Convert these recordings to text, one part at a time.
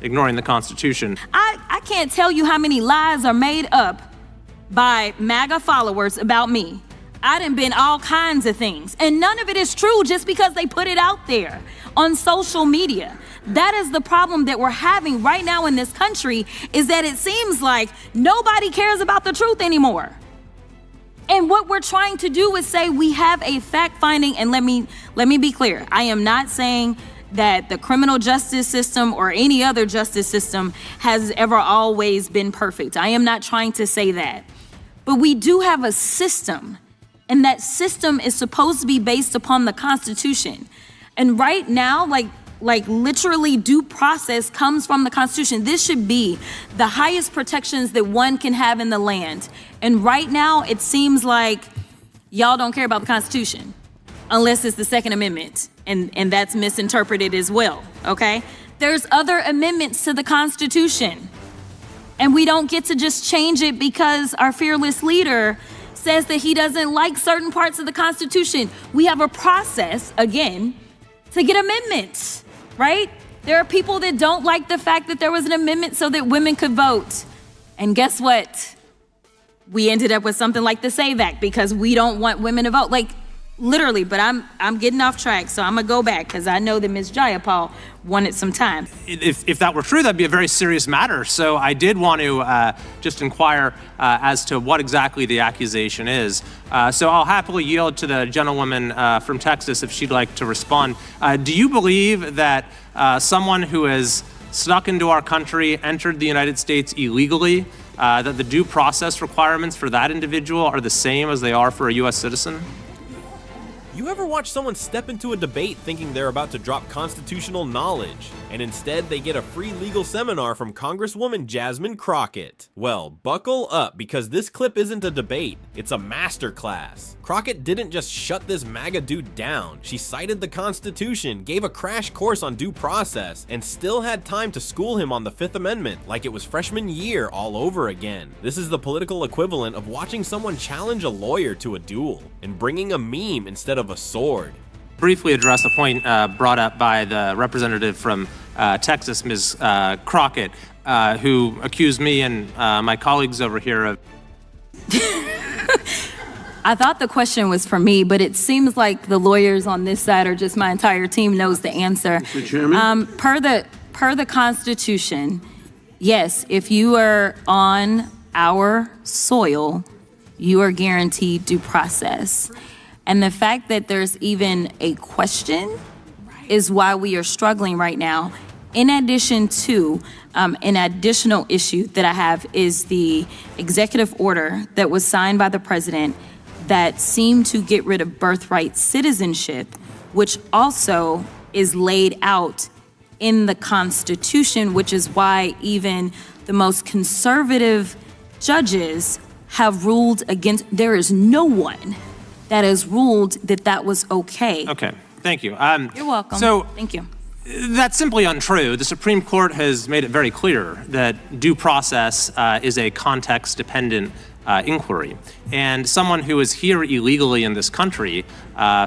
ignoring the Constitution. I can't tell you how many lies are made up by MAGA followers about me. I done been all kinds of things, and none of it is true just because they put it out there on social media. That is the problem that we're having right now in this country, is that it seems like nobody cares about the truth anymore. And what we're trying to do is say we have a fact finding, and let me be clear. I am not saying that the criminal justice system or any other justice system has ever always been perfect. I am not trying to say that. But we do have a system, and that system is supposed to be based upon the Constitution. And right now, like literally due process comes from the Constitution. This should be the highest protections that one can have in the land. And right now, it seems like y'all don't care about the Constitution unless it's the Second Amendment, and that's misinterpreted as well, okay? There's other amendments to the Constitution, and we don't get to just change it because our fearless leader says that he doesn't like certain parts of the Constitution. We have a process, again, to get amendments, right? There are people that don't like the fact that there was an amendment so that women could vote. And guess what? We ended up with something like the SAVE Act because we don't want women to vote. Like, literally, but I'm getting off track, so I'm gonna go back because I know that Ms. Jayapal wanted some time. If that were true, that'd be a very serious matter. So I did want to just inquire as to what exactly the accusation is. So I'll happily yield to the gentlewoman from Texas if she'd like to respond. Do you believe that someone who has snuck into our country, entered the United States illegally, that the due process requirements for that individual are the same as they are for a U.S. citizen? You ever watch someone step into a debate thinking they're about to drop constitutional knowledge, and instead they get a free legal seminar from Congresswoman Jasmine Crockett? Well, buckle up, because this clip isn't a debate, it's a masterclass. Crockett didn't just shut this MAGA dude down, she cited the Constitution, gave a crash course on due process, and still had time to school him on the Fifth Amendment like it was freshman year all over again. This is the political equivalent of watching someone challenge a lawyer to a duel, and bringing a meme instead of a sword. Briefly address a point brought up by the representative from Texas, Ms. Crockett, who accused me and my colleagues over here of... I thought the question was for me, but it seems like the lawyers on this side, or just my entire team, knows the answer. Mr. Chairman? Per the Constitution, yes, if you are on our soil, you are guaranteed due process. And the fact that there's even a question is why we are struggling right now. In addition to, an additional issue that I have is the executive order that was signed by the president that seemed to get rid of birthright citizenship, which also is laid out in the Constitution, which is why even the most conservative judges have ruled against. There is no one that has ruled that that was okay. Okay, thank you. You're welcome. So, thank you. That's simply untrue. The Supreme Court has made it very clear that due process is a context-dependent inquiry. And someone who is here illegally in this country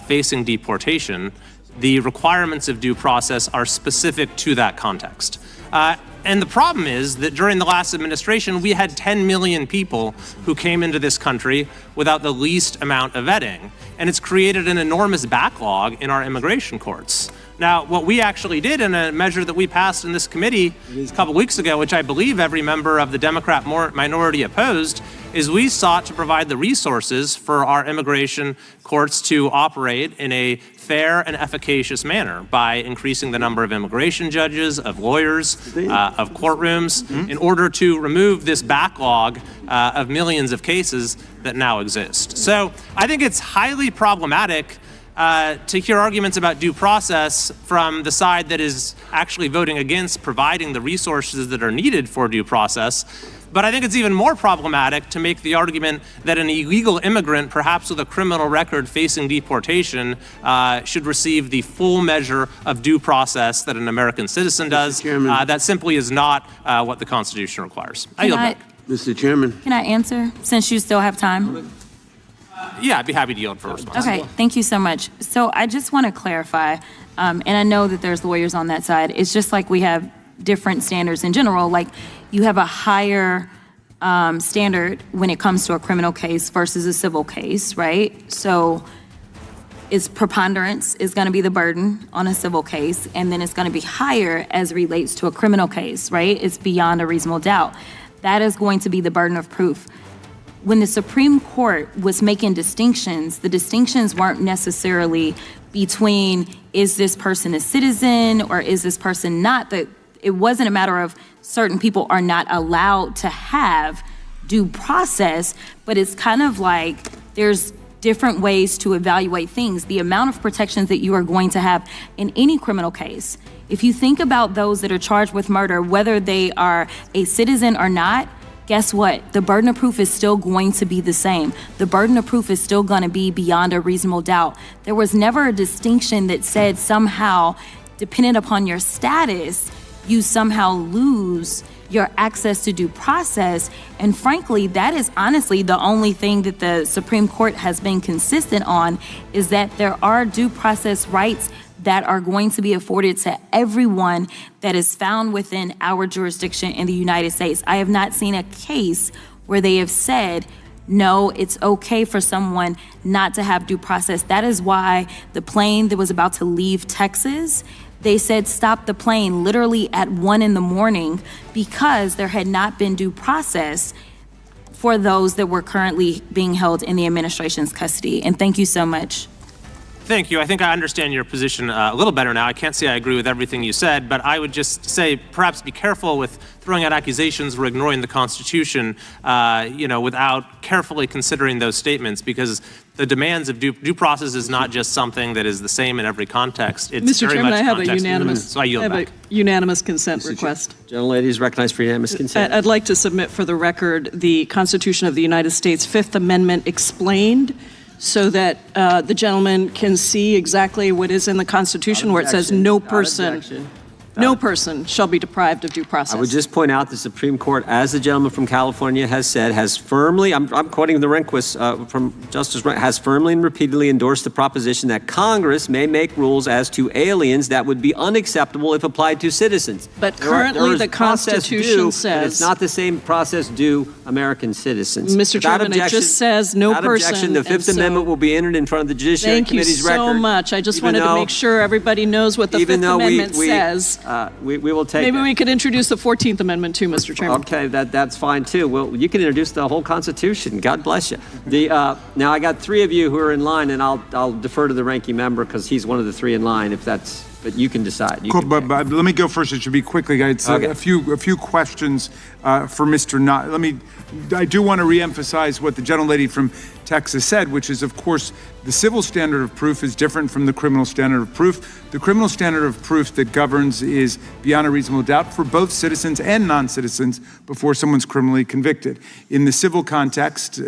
facing deportation, the requirements of due process are specific to that context. And the problem is that during the last administration, we had 10 million people who came into this country without the least amount of vetting. And it's created an enormous backlog in our immigration courts. Now, what we actually did in a measure that we passed in this committee a couple weeks ago, which I believe every member of the Democrat minority opposed, is we sought to provide the resources for our immigration courts to operate in a fair and efficacious manner by increasing the number of immigration judges, of lawyers, of courtrooms, in order to remove this backlog of millions of cases that now exist. So I think it's highly problematic to hear arguments about due process from the side that is actually voting against providing the resources that are needed for due process. But I think it's even more problematic to make the argument that an illegal immigrant, perhaps with a criminal record facing deportation, should receive the full measure of due process that an American citizen does. That simply is not what the Constitution requires. I yield back. Mr. Chairman. Can I answer, since you still have time? Yeah, I'd be happy to yield for a response. Okay, thank you so much. So I just want to clarify, and I know that there's lawyers on that side. It's just like we have different standards in general. Like, you have a higher standard when it comes to a criminal case versus a civil case, right? So is preponderance is going to be the burden on a civil case, and then it's going to be higher as it relates to a criminal case, right? It's beyond a reasonable doubt. That is going to be the burden of proof. When the Supreme Court was making distinctions, the distinctions weren't necessarily between, is this person a citizen or is this person not? It wasn't a matter of certain people are not allowed to have due process, but it's kind of like there's different ways to evaluate things. The amount of protections that you are going to have in any criminal case. If you think about those that are charged with murder, whether they are a citizen or not, guess what? The burden of proof is still going to be the same. The burden of proof is still going to be beyond a reasonable doubt. There was never a distinction that said somehow, dependent upon your status, you somehow lose your access to due process. And frankly, that is honestly the only thing that the Supreme Court has been consistent on, is that there are due process rights that are going to be afforded to everyone that is found within our jurisdiction in the United States. I have not seen a case where they have said, no, it's okay for someone not to have due process. That is why the plane that was about to leave Texas, they said stop the plane literally at 1 a.m. because there had not been due process for those that were currently being held in the administration's custody. And thank you so much. Thank you. I think I understand your position a little better now. I can't say I agree with everything you said, but I would just say perhaps be careful with throwing out accusations or ignoring the Constitution, without carefully considering those statements, because the demands of due process is not just something that is the same in every context. It's Mr. very Chairman, much I have a context. unanimous, So I yield back. unanimous consent request. Gentlelady is recognized for unanimous consent. I'd like to submit for the record the Constitution of the United States Fifth Amendment explained, so that the gentleman can see exactly what is in the Constitution, where it says no person shall be deprived of due process. I would just point out the Supreme Court, as the gentleman from California has said, has firmly, I'm quoting the Rehnquist from Justice Rehnquist, has firmly and repeatedly endorsed the proposition that Congress may make rules as to aliens that would be unacceptable if applied to citizens. But currently the Constitution says it's not the same process due American citizens. Mr. Chairman, it just says no person. Without objection, the Fifth Amendment will be entered in front of the Judiciary Committee's record. Thank you so much. I just wanted to make sure everybody knows what the Fifth Amendment says. We will take Maybe we could introduce the 14th Amendment too, Mr. Chairman. Okay, that's fine too. Well, you can introduce the whole Constitution. God bless you. Now I got 3 of you who are in line, and I'll defer to the ranking member because he's one of the 3 in line. But you can decide. But let me go first. It should be quickly. It's Okay. a few questions for Mr. Knott. I do want to reemphasize what the gentlelady from Texas said, which is, of course, the civil standard of proof is different from the criminal standard of proof. The criminal standard of proof that governs is beyond a reasonable doubt for both citizens and non-citizens before someone's criminally convicted. In the civil context,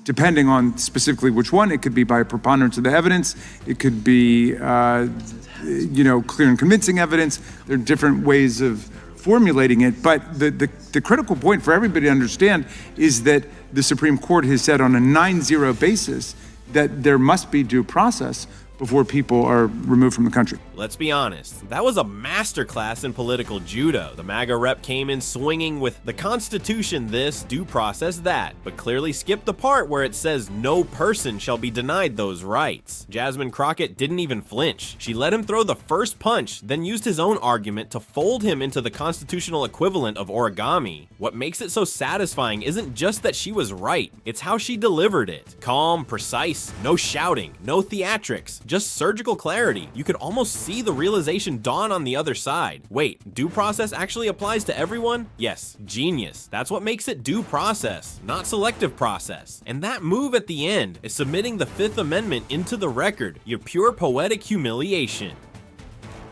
depending on specifically which one, it could be by a preponderance of the evidence. It could be, clear and convincing evidence. There are different ways of formulating it, but the critical point for everybody to understand is that the Supreme Court has said on a 9-0 basis that there must be due process before people are removed from the country. Let's be honest, that was a masterclass in political judo. The MAGA rep came in swinging with the Constitution this, due process that, but clearly skipped the part where it says no person shall be denied those rights. Jasmine Crockett didn't even flinch. She let him throw the first punch, then used his own argument to fold him into the constitutional equivalent of origami. What makes it so satisfying isn't just that she was right, it's how she delivered it. Calm, precise, no shouting, no theatrics, just surgical clarity. You could almost see the realization dawn on the other side. Wait, due process actually applies to everyone? Yes, genius. That's what makes it due process, not selective process. And that move at the end is submitting the Fifth Amendment into the record, your pure poetic humiliation.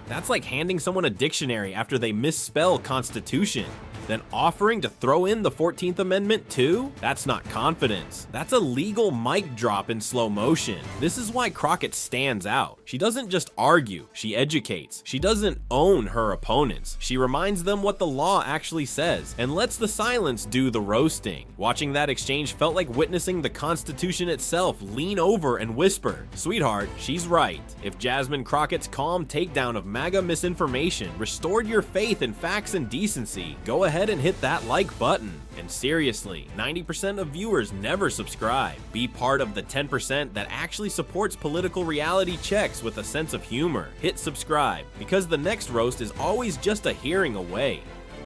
That's like handing someone a dictionary after they misspell Constitution. then offering to throw in the 14th Amendment too? That's not confidence. That's a legal mic drop in slow motion. This is why Crockett stands out. She doesn't just argue, she educates. She doesn't own her opponents. She reminds them what the law actually says and lets the silence do the roasting. Watching that exchange felt like witnessing the Constitution itself lean over and whisper, "Sweetheart, she's right." If Jasmine Crockett's calm takedown of MAGA misinformation restored your faith in facts and decency, go ahead and hit that like button. And seriously, 90% of viewers never subscribe. Be part of the 10% that actually supports political reality checks with a sense of humor. Hit subscribe, because the next roast is always just a hearing away.